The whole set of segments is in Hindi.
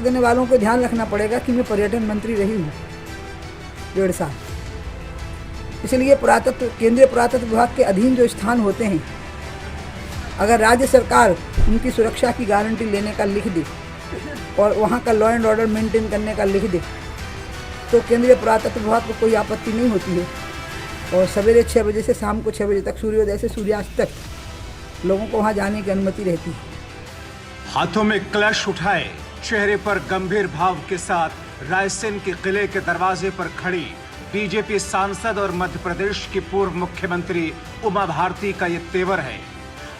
देने वालों को ध्यान रखना पड़ेगा कि मैं पर्यटन मंत्री रही हूँ 1.5 साल। इसलिए केंद्रीय पुरातत्व विभाग के अधीन जो स्थान होते हैं, अगर राज्य सरकार उनकी सुरक्षा की गारंटी लेने का लिख दे और वहाँ का लॉ एंड ऑर्डर मेंटेन करने का लिख दे तो केंद्रीय पुरातत्व विभाग को कोई आपत्ति नहीं होती है। और सवेरे 6 बजे से शाम को 6 बजे तक, सूर्योदय से सूर्यास्त तक लोगों को वहाँ जाने की अनुमति रहती है। हाथों में कलश उठाए, चेहरे पर गंभीर भाव के साथ रायसेन के किले के दरवाजे पर खड़ी बीजेपी सांसद और मध्य प्रदेश की पूर्व मुख्यमंत्री उमा भारती का ये तेवर है।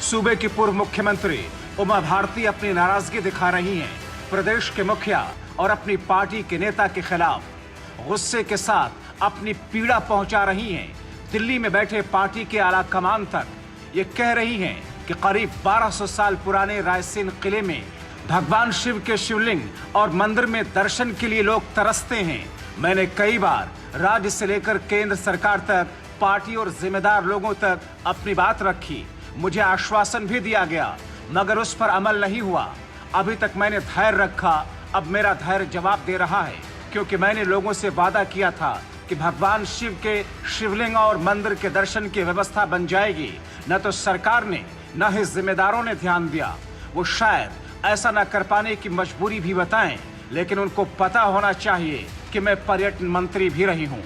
सूबे की पूर्व मुख्यमंत्री उमा भारती अपनी नाराजगी दिखा रही हैं प्रदेश के मुखिया और अपनी पार्टी के नेता के खिलाफ। गुस्से के साथ अपनी पीड़ा पहुंचा रही हैं दिल्ली में बैठे पार्टी के आला कमान तक। ये कह रही हैं कि करीब 1200 साल पुराने रायसेन किले में भगवान शिव के शिवलिंग और मंदिर में दर्शन के लिए लोग तरसते हैं। मैंने कई बार राज्य से लेकर केंद्र सरकार तक, पार्टी और जिम्मेदार लोगों तक अपनी बात रखी। मुझे आश्वासन भी दिया गया, मगर उस पर अमल नहीं हुआ। अभी तक मैंने धैर्य रखा, अब मेरा धैर्य जवाब दे रहा है, क्योंकि मैंने लोगों से वादा किया था कि भगवान शिव के शिवलिंग और मंदिर के दर्शन की व्यवस्था बन जाएगी। न तो सरकार ने न ही जिम्मेदारों ने ध्यान दिया। वो शायद ऐसा न कर पाने की मजबूरी भी बताएं, लेकिन उनको पता होना चाहिए कि मैं पर्यटन मंत्री भी रही हूं।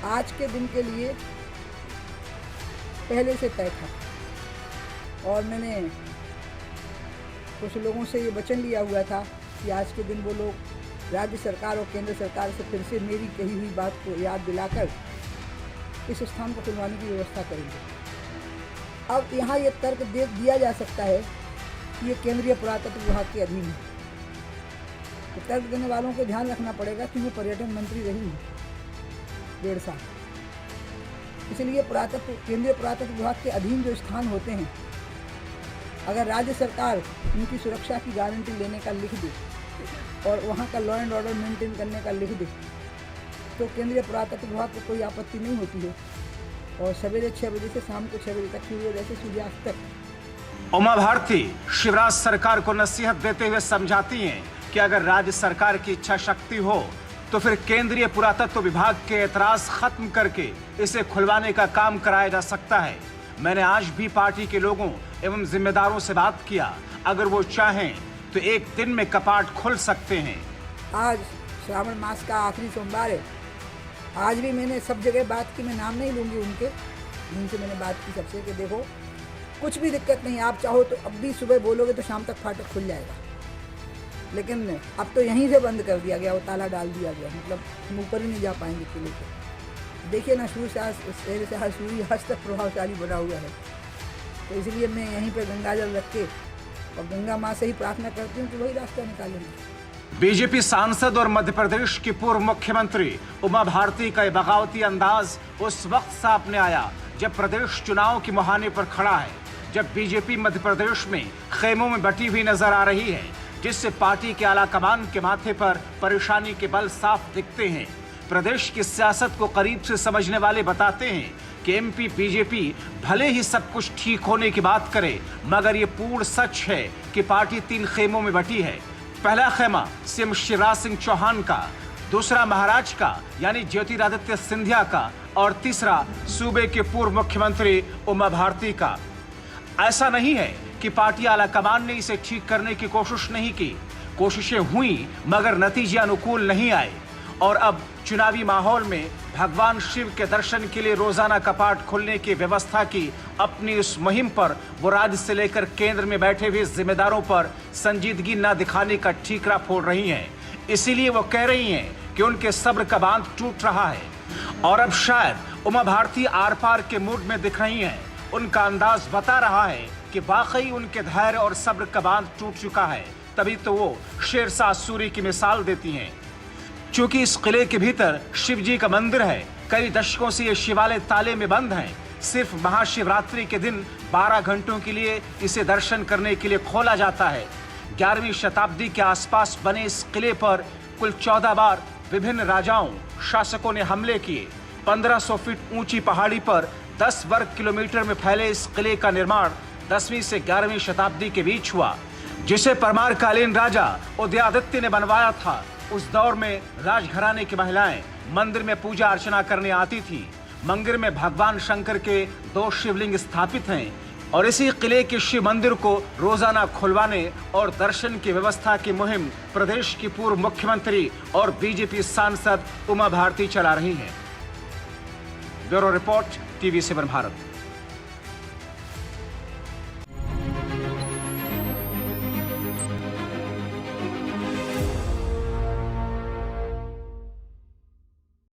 आज के दिन के लिए पहले से तय था और मैंने कुछ लोगों से ये वचन लिया हुआ था कि आज के दिन वो लोग राज्य सरकार और केंद्र सरकार से फिर से मेरी कही हुई बात को याद दिलाकर इस स्थान को खुलवाने की व्यवस्था करेंगे। अब यहाँ ये तर्क दे दिया जा सकता है कि ये केंद्रीय पुरातत्व विभाग के अधीन है, तो तर्क देने वालों को ध्यान रखना पड़ेगा कि मैं पर्यटन मंत्री रही हूँ 1.5 साल। इसलिए केंद्रीय पुरातत्व विभाग के अधीन जो स्थान होते हैं, अगर राज्य सरकार उनकी सुरक्षा की गारंटी लेने का लिख दे और वहाँ का लॉ एंड ऑर्डर मेंटेन करने का लिख दे तो केंद्रीय पुरातत्व विभाग को कोई आपत्ति नहीं होती है। और सवेरे 6 बजे से शाम को 6 बजे तक, सूर्योदय से सूर्यास्त तक। उमा भारती शिवराज सरकार को नसीहत देते हुए समझाती हैं कि अगर राज्य सरकार की इच्छा शक्ति हो तो फिर केंद्रीय पुरातत्व विभाग के एतराज खत्म करके इसे खुलवाने का काम कराया जा सकता है। मैंने आज भी पार्टी के लोगों एवं जिम्मेदारों से बात किया, अगर वो चाहें तो एक दिन में कपाट खुल सकते हैं। आज श्रावण मास का आखिरी सोमवार है। आज भी मैंने सब जगह बात की, मैं नाम नहीं लूँगी उनके, जिनसे मैंने बात की सबसे, कि देखो कुछ भी दिक्कत नहीं, आप चाहो तो अब भी सुबह बोलोगे तो शाम तक फाटक खुल जाएगा। लेकिन अब तो यहीं से बंद कर दिया गया, वो ताला डाल दिया गया, मतलब हम ऊपर ही नहीं जा पाएंगे किले के। देखिए ना, शहर से हर सूर्य आज तक प्रभावशाली बना हुआ है। तो इसलिए मैं यहीं पर गंगा जल रख के और गंगा माँ से ही प्रार्थना करती हूँ कि वही रास्ता निकालेंगे। बीजेपी सांसद और मध्य प्रदेश की पूर्व मुख्यमंत्री उमा भारती का बगावती अंदाज उस वक्त सामने आया जब प्रदेश चुनाव की मुहाने पर खड़ा है, जब बीजेपी मध्य प्रदेश में खेमों में बटी हुई नजर आ रही है, जिससे पार्टी के आला कमान के माथे पर परेशानी के बल साफ दिखते हैं। प्रदेश की सियासत को करीब से समझने वाले बताते हैं कि एमपी बीजेपी भले ही सब कुछ ठीक होने की बात करे, मगर ये पूर्ण सच है कि पार्टी 3 खेमों में बटी है। पहला खेमा सीएम शिवराज सिंह चौहान का, दूसरा महाराज का यानी ज्योतिरादित्य सिंधिया का, और तीसरा सूबे के पूर्व मुख्यमंत्री उमा भारती का। ऐसा नहीं है कि पार्टी आला कमान ने इसे ठीक करने की कोशिश नहीं की। कोशिशें हुई मगर नतीजे अनुकूल नहीं आए और अब चुनावी माहौल में भगवान शिव के दर्शन के लिए रोजाना कपाट खोलने की व्यवस्था की अपनी उस मुहिम पर वो राज्य से लेकर केंद्र में बैठे हुए जिम्मेदारों पर संजीदगी न दिखाने का ठीकरा फोड़ रही हैं। इसीलिए वो कह रही हैं कि उनके सब्र का बांध टूट रहा है और अब शायद उमा भारती आर पार के मूड में दिख रही हैं। उनका अंदाज बता रहा है कि वाकई उनके धैर्य और सब्र का बांध टूट चुका है, तभी तो वो शेरशाह सूरी की मिसाल देती हैं। चूंकि इस किले के भीतर शिव जी का मंदिर है, कई दशकों से ये शिवालय ताले में बंद है। सिर्फ महाशिवरात्रि के दिन 12 घंटों के लिए इसे दर्शन करने के लिए खोला जाता है। 11वीं शताब्दी के आसपास बने इस किले पर कुल 14 बार विभिन्न राजाओं, शासकों ने हमले किए। 1500 फीट ऊंची पहाड़ी पर 10 वर्ग किलोमीटर में फैले इस किले का निर्माण 10वीं से 11वीं शताब्दी के बीच हुआ। जिसे परमारकालीन राजा उदयादित्य ने बनवाया था। उस दौर में राजघराने की महिलाएं मंदिर में पूजा अर्चना करने आती थी। मंदिर में भगवान शंकर के 2 शिवलिंग स्थापित हैं और इसी किले के शिव मंदिर को रोजाना खुलवाने और दर्शन की व्यवस्था की मुहिम प्रदेश की पूर्व मुख्यमंत्री और बीजेपी सांसद उमा भारती चला रही हैं। Bureau report, TV7 Bharat.